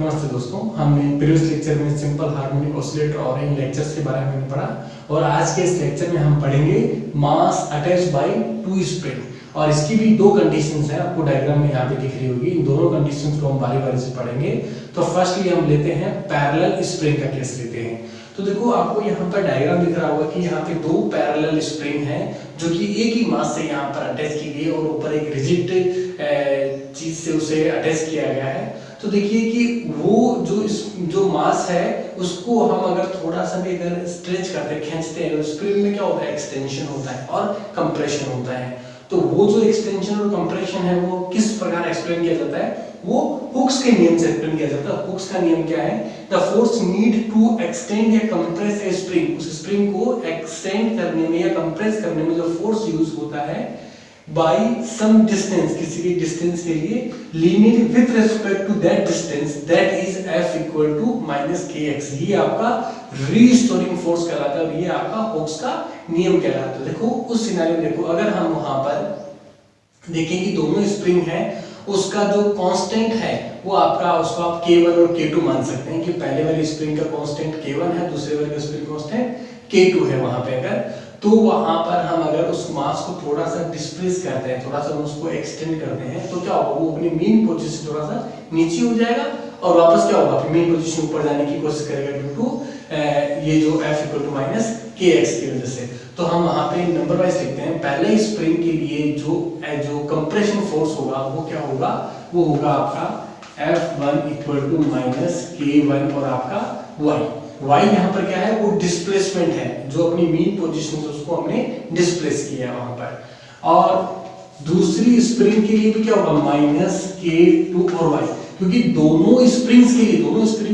नमस्ते दोस्तों, हमने प्रीवियस लेक्चर में सिंपल हार्मोनिक ऑसिलेटर और इन लेक्चर्स के बारे में पढ़ा और आज के इस लेक्चर में हम पढ़ेंगे मास अटैच्ड बाय टू स्प्रिंग। और इसकी भी दो कंडीशंस हैं, आपको डायग्राम में यहाँ पे दिख रही होगी। इन दोनों कंडीशंस को हम बारी बारी से पढ़ेंगे। तो फर्स्टली हम लेते हैं पैरेलल स्प्रिंग का केस लेते हैं। तो देखो, आपको यहाँ पर डायग्राम दिख रहा होगा कि यहाँ पे दो पैरेलल स्प्रिंग हैं जो कि एक ही मास से यहाँ पर अटैच की गई और ऊपर एक रिजिड चीज से उसे अटैच किया गया है। तो देखिए कि वो जो मास है उसको हम अगर थोड़ा सा भी अगर स्ट्रेच करते हैं, खींचते हैं, तो स्प्रिंग में क्या होता है, एक्सटेंशन होता है और कंप्रेशन होता है। तो वो जो एक्सटेंशन और कंप्रेशन है वो किस प्रकार एक्सप्लेन किया जाता है, वो हुक्स के नियम से एक्सप्लेन किया जाता है। हुक्स का नियम क्या है, the force need to extend या कंप्रेस ए स्प्रिंग। उस स्प्रिंग को एक्सटेंड करने में या कंप्रेस करने में जो फोर्स यूज होता है by some distance, किसी भी डिस्टेंस के लिए, linear with respect to that distance, that is F equal to minus kx। ये आपका रीस्टोरिंग फोर्स कहलाता है और ये आपका हुक्स का नियम कहलाता है। देखो उस सिनेरियो में देखो, अगर हम वहां पर देखें कि दोनों स्प्रिंग है, उसका जो कांस्टेंट है वो आपका, उसको आप K1 और K2 मान सकते हैं कि पहले वाली स्प्रिंग का कांस्टेंट K1 है, दूसरे वाली स्प्रिंग का कांस्टेंट K2 है। वहां पे अगर तो वहां पर हम अगर उस मास को थोड़ा सा डिस्प्लेस करते हैं, थोड़ा सा उसको एक्सटेंड करते हैं, तो क्या होगा, वो अपनी मेन पोजीशन से थोड़ा सा नीचे हो जाएगा और वापस क्या होगा, अपनी मेन पोजीशन ऊपर जाने की कोशिश करेगा ड्यू टू ये जो F equal to minus kx की वजह से। तो हम वहां पे नंबर वाइज लिखते हैं। पहले स्प्रिंग के लिए जो कंप्रेशन फोर्स होगा वो क्या होगा, वो होगा आपका F1 equal to minus K1 और आपका y। y यहाँ पर क्या है, वो डिस्प्लेसमेंट है, जो अपनी मीन पोजीशन से उसको हमने डिस्प्लेस किया है वहां पर। और दूसरी स्प्रिंग के लिए भी क्या होगा, माइनस K2 और y, क्योंकि दोनों स्प्रिंग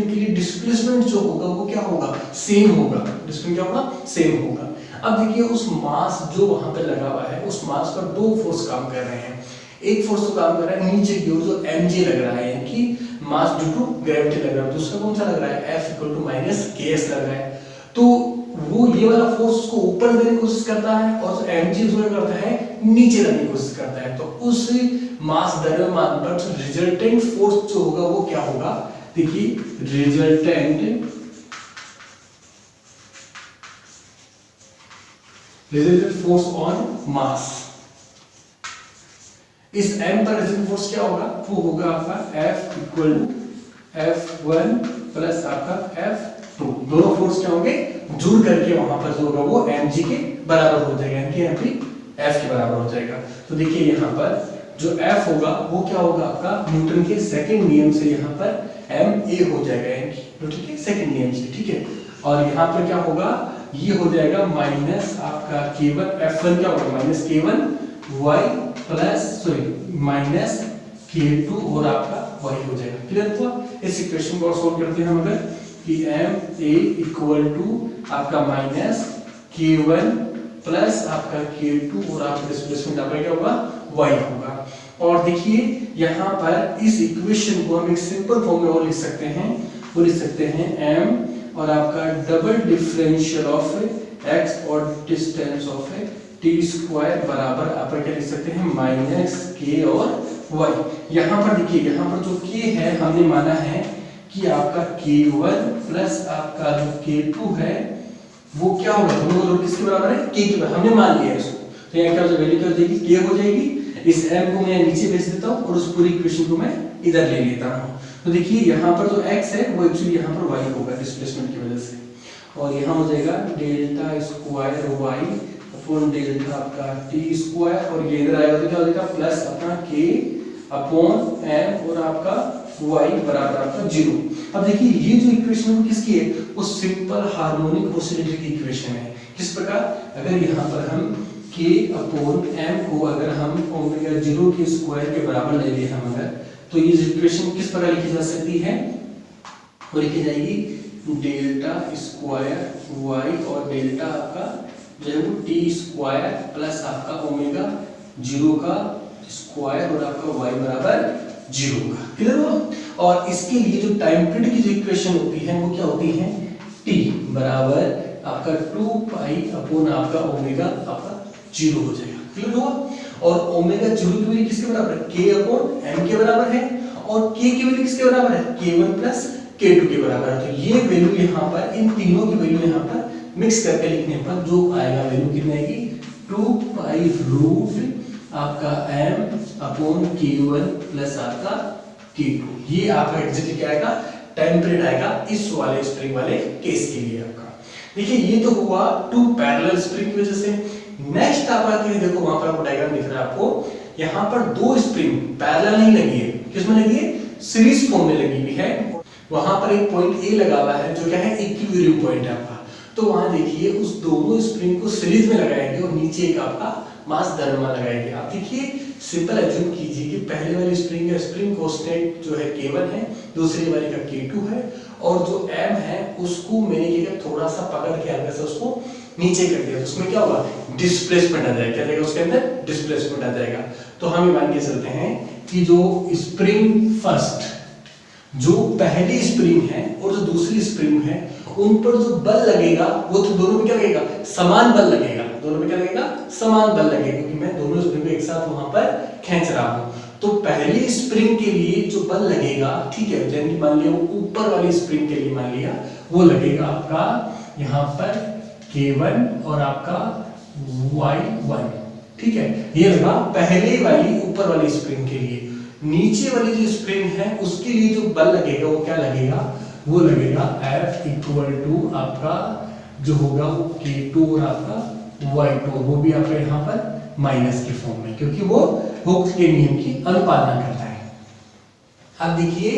के लिए डिस्प्लेसमेंट जो होगा वो क्या होगा, सेम होगा। डिस्प्लेसमेंट क्या होगा, सेम होगा। अब देखिए, उस मास जो वहां पर लगा हुआ है, उस मास पर दो फोर्स काम कर रहे हैं। एक फोर्स तो काम कर रहा है नीचे की ओर, जो mg लग रहा है, कि मास ड्यू टू ग्रेविटी लग रहा है। दूसरा कौन सा लग रहा है, F equal to minus ks लग रहा है। तो वो ये वाला फोर्स उसको ऊपर देने की कोशिश करता है और mg उसको करता है नीचे लाने की कोशिश करता है। तो उस मास द्रव्यमान पर रिजल्टेंट फोर्स जो होगा वो क्या होगा, देखिए रिजल्टेंट फोर्स ऑन मास, इस m पर रिजल्टेंट फोर्स क्या होगा, वो होगा आपका F equal to F1 plus आपका F2। दोनों फोर्स क्या होंगे, जुड़ करके वहां पर जो होगा वो mg के बराबर हो जाएगा, यानी F के बराबर हो जाएगा। तो देखिए यहाँ पर जो F होगा वो क्या होगा, आपका न्यूटन के सेकंड नियम से यहाँ पर ma हो जाएगा, यानी न्यूटन के सेकंड नियम से, ठीक है। और यहाँ पर क्या होगा, ये हो जाएगा माइनस आपका K1, F1 क्या होगा, minus K1 y plus minus K2 और आपका y हो जाएगा। क्लियर हुआ। इस इक्वेशन को सॉल्व करते हैं हम अगर, कि ma इक्वल टू आपका माइनस K1 प्लस आपका K2 और आपका डिस्प्लेसमेंट आपका क्या होगा, y होगा। और देखिए यहाँ पर इस इक्वेशन को हम एक सिंपल फॉर्म में और लिख सकते हैं, वो लिख सकते हैं m और आपका डबल डिफरेंशियल ऑफ x और डिस्टेंस ऑफ t स्क्वायर बराबर आपका क्या लिख सकते हैं, माइनस k और y। यहाँ पर देखिए, यहाँ पर जो k है हमने माना है कि आपका K1 प्लस आपका जो K2 है वो क्या होगा, दोनों किसके बराबर है, k के बराबर, हमने मान लिया इसको। तो यहाँ क्या हो जाएगा, वैल्यू क्या हो जाएगी, k हो जाएगी। इस m को मैं नीचे भेज देता हूँ और उस पूरी इक्वेशन को मैं इधर ले लेता हूँ। तो देखिए यहाँ पर जो x है वो एक्चुअली यहाँ पर y होगा डिस्प्लेसमेंट की वजह से, और यहाँ हो जाएगा delta square y upon delta आपका t स्क्वायर, और ये इधर आएगा तो क्या हो जाएगा, प्लस अपना k अपॉन m और आपका y बराबर आपका 0। अब देखिए ये जो इक्वेशन है किसकी है, वो सिंपल हार्मोनिक ऑसिलेटर की इक्वेशन है। किस प्रकार, अगर यहाँ पर हम k अपॉन m को अगर हम ओमेगा 0 के स्क्वायर के बराबर ले लिए हम अगर, तो ये इक्वेशन किस प्रकार लिखी जा सकती है, वो लिखी जाएगी डेल्टा स्क्वायर y और डेल्टा आपका जो है वो t स्क्वायर प्लस आपका ओमेगा 0 का स्क्वायर और आपका y बराबर 0 का। क्लियर हुआ। और इसके लिए जो टाइम पीरियड की जो इक्वेशन होती है वो क्या होती है, t बराबर आपका 2 पाई अपॉन आपका ओमेगा आपका 0 हो जाएगा। क्लियर हुआ। और ओमेगा 0 की वैल्यू किसके बराबर है, k अपॉन m के बराबर है। और k की वैल्यू किसके बराबर है, k1 प्लस k2 के बराबर है। तो ये वैल्यू यहाँ पर, इन तीनों की वैल्यू यहाँ पर मिक्स करके लिखने पर जो आएगा वैल्यू कितनी आएगी, 2 पाई रूट आपका m अपॉन k1 प्लस आपका k2। ये आपका एग्जैक्टली क्या आएगा, टाइम पीरियड आएगा इस वाले स्प्रिंग वाले केस के लिए आपका। देखिए ये तो हुआ टू पैरेलल स्प्रिंग की वजह से। नेक्स्ट आप आते हैं, देखो वहां पर आपको डायग्राम दिख रहा है आपको, यहाँ पर दो स्प्रिंग पैरेलल नहीं लगी है, किसमें लगी है, सीरीज फॉर्म में लगी हुई है। वहां पर एक पॉइंट ए लगा हुआ है जो क्या है, इक्विलिब्रियम पॉइंट है आपका। तो वहां देखिए उस दोनों स्प्रिंग को सीरीज में लगाएंगे और नीचे एक आपका मास द्रव्यमान लगाएंगे। आप देखिए सिंपल एज्यूम कीजिए कि पहले वाली स्प्रिंग का स्प्रिंग कांस्टेंट जो है k1 है, दूसरी वाली का k2 है, और जो m है उसको मैंने क्या किया, थोड़ा सा पकड़ के हल्का सा उसको नीचे कर दिया। तो उसमें क्या होगा, डिस्प्लेसमेंट आ जाएगा। क्या जाएगा उसके अंदर, डिस्प्लेसमेंट आ जाएगा। तो हम ये मान के चलते हैं कि जो स्प्रिंग फर्स्ट, जो पहली स्प्रिंग है और जो दूसरी स्प्रिंग है, उन पर जो बल लगेगा वो तो दोनों में क्या लगेगा, समान बल लगेगा। दोनों में क्या लगेगा, समान बल लगेगा, क्योंकि मैं दोनों स्प्रिंग को एक साथ वहां पर खींच रहा हूं। तो पहली स्प्रिंग के लिए जो बल लगेगा, ठीक है, जैसे मान लिया वो ऊपर वाली स्प्रिंग के लिए मान लिया वो लगेगा आपका यहाँ पर k1 और आपका y1, ठीक है, ये लगा पहले वाली ऊपर वाली स्प्रिंग के लिए। नीचे वाली जो स्प्रिंग है उसके लिए जो बल लगेगा वो क्या लगेगा, वो लगेगा F इक्वल टू आपका जो होगा वो k2 और आपका y2, वो भी आपका यहाँ पर माइनस के फॉर्म में, क्योंकि वो हुक के नियम की अनुपालना करता है। अब देखिए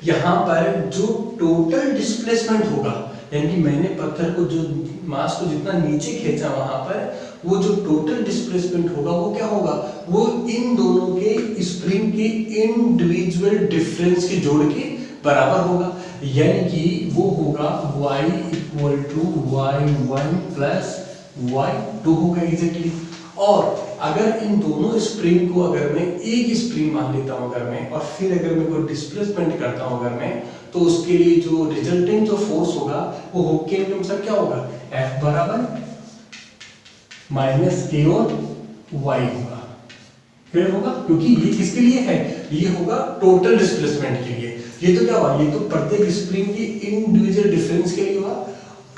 यहाँ पर जो टोटल डिस्प्लेसमेंट होगा, यानी कि मैंने पत्थर को जो मास को जितना नीचे खींचा वहां पर, वो जो टोटल डिस्प्लेसमेंट होगा वो क्या होगा, वो इन दोनों के स्प्रिंग के इंडिविजुअल डिफरेंस के जोड़ के बराबर होगा। यानी कि वो होगा y equal to y1 plus y2 होगा एग्जैक्टली। और अगर इन दोनों स्प्रिंग को अगर मैं एक स्प्रिंग मान लेता हूं अगर मैं, और फिर अगर मैं कोई डिस्प्लेसमेंट करता हूं अगर मैं, तो उसके लिए जो रिजल्टेंट जो फोर्स होगा वो हुक के नियम से क्या होगा, F बराबर माइनस k और y होगा। क्लियर होगा, क्योंकि ये किसके लिए है, ये होगा टोटल डिस्प्लेसमेंट के लिए। ये तो क्या हुआ, ये तो प्रत्येक स्प्रिंग की इंडिविजुअल डिफरेंस के लिए हुआ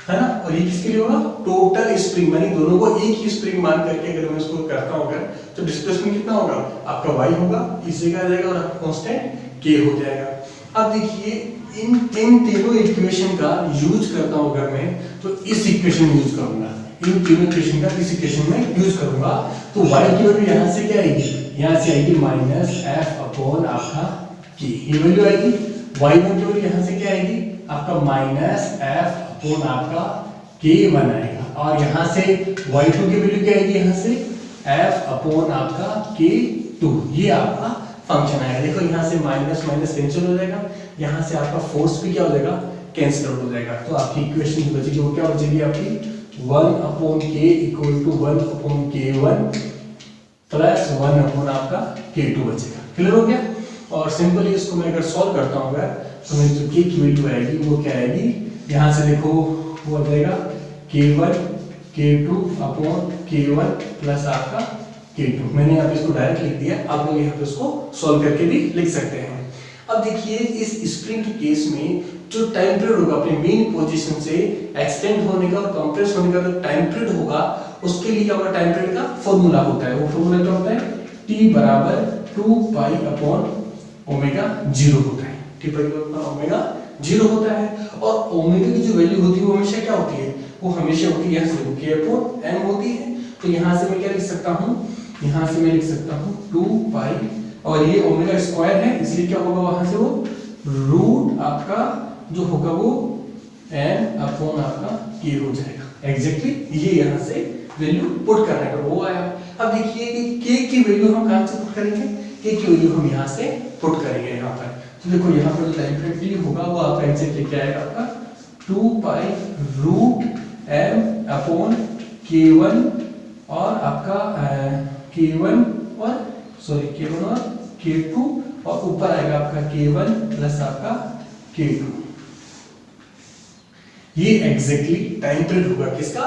है ना, और ये किसके लिए होगा, टोटल स्प्रिंग, यानी दोनों को एक ही स्प्रिंग मान करके अगर मैं इसको करता हूं अगर, तो डिस्प्लेसमेंट कितना होगा, आपका y होगा, इस जगह आ जाएगा और आपका कांस्टेंट k हो जाएगा। अब देखिए इन तीनों इक्वेशन का यूज करता हूं अगर मैं, तो इस इक्वेशन यूज करूंगा, इन तीनों इक्वेशन का इस इक्वेशन में यूज करूंगा। तो y की वैल्यू यहां से क्या आएगी, यहां से आएगी माइनस f अपॉन आपका k, ये वैल्यू आएगी। y1 की वैल्यू यहां से क्या आएगी, आपका माइनस f अपॉन आपका k1 आएगा, और यहां से y2 की वैल्यू क्या आएगी, यहां से f अपॉन आपका k2, ये आपका फंक्शन आएगा। देखो यहां से माइनस माइनस कैंसिल हो जाएगा, यहां से आपका फोर्स भी क्या हो जाएगा, कैंसिल आउट हो जाएगा। तो आपकी इक्वेशन जो बचेगी वो क्या बचेगी, आपकी 1 upon k equal to 1 upon k1 plus 1 upon आपका k2 बचेगा। क्लियर हो गया। और सिंपली इसको मैं अगर सॉल्व करता हूं अगर, तो मेरी जो k की वैल्यू आएगी वो क्या आएगी, यहां से देखो वो आ जाएगा k1 k2 upon k1 plus आपका k2। मैंने यहाँ पे इसको डायरेक्ट लिख दिया, आप लोग यहाँ पे इसको सॉल्व करके भी लिख सकते हैं। अब देखिए इस स्प्रिंग के केस में जो टाइम पीरियड होगा अपने मेन पोजीशन से एक्सटेंड होने का और कंप्रेस होने का जो टाइम पीरियड होगा, उसके लिए क्या होगा, टाइम पीरियड का फॉर्मूला होता है। वो फॉर्मूला क्या होता है, t बराबर 2 पाई अपॉन ओमेगा 0 होता है। t पाई अपॉन ओमेगा 0 होता है। और ओमेगा की जो वैल्यू होती है वो हमेशा क्या होती है, वो हमेशा होती है यहाँ से k अपॉन m होती है। तो यहाँ से मैं क्या लिख सकता हूँ, यहाँ से मैं लिख सकता हूँ 2 पाई, और ये ओमेगा स्क्वायर है इसलिए क्या होगा वहां से वो रूट आपका जो होगा वो n अपॉन आपका k हो जाएगा। एग्जैक्टली ये यहाँ से वैल्यू पुट करने पर वो आया। अब देखिए कि k की वैल्यू हम कहाँ से पुट करेंगे, k की वैल्यू हम यहाँ से पुट करेंगे यहाँ पर। तो देखो यहाँ पर जो टाइम पीरियड t होगा वो आपका एग्जैक्टली क्या आएगा, आपका 2 pi root m upon k1 और आपका k1 और सॉरी k1 और k2, और ऊपर आएगा आपका k1 प्लस आपका k2। ये एग्जैक्टली टाइम पीरियड होगा किसका,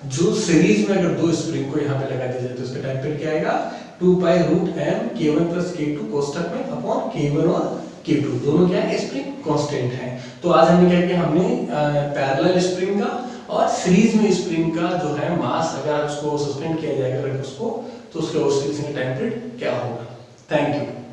जो सीरीज में अगर दो स्प्रिंग को यहाँ पे लगा दिया जाए तो उसका टाइम पीरियड क्या आएगा, 2 pi root m k1 plus k2 कोष्टक में अपॉन k1 और K2, दोनों क्या है, स्प्रिंग कांस्टेंट है। तो आज हमने क्या किया, हमने पैरेलल स्प्रिंग का और सीरीज में स्प्रिंग का जो है मास, अगर उसको सस्पेंड किया जाएगा उसको, तो उसके ऑसिलेशन का टाइम पीरियड क्या होगा। Thank you.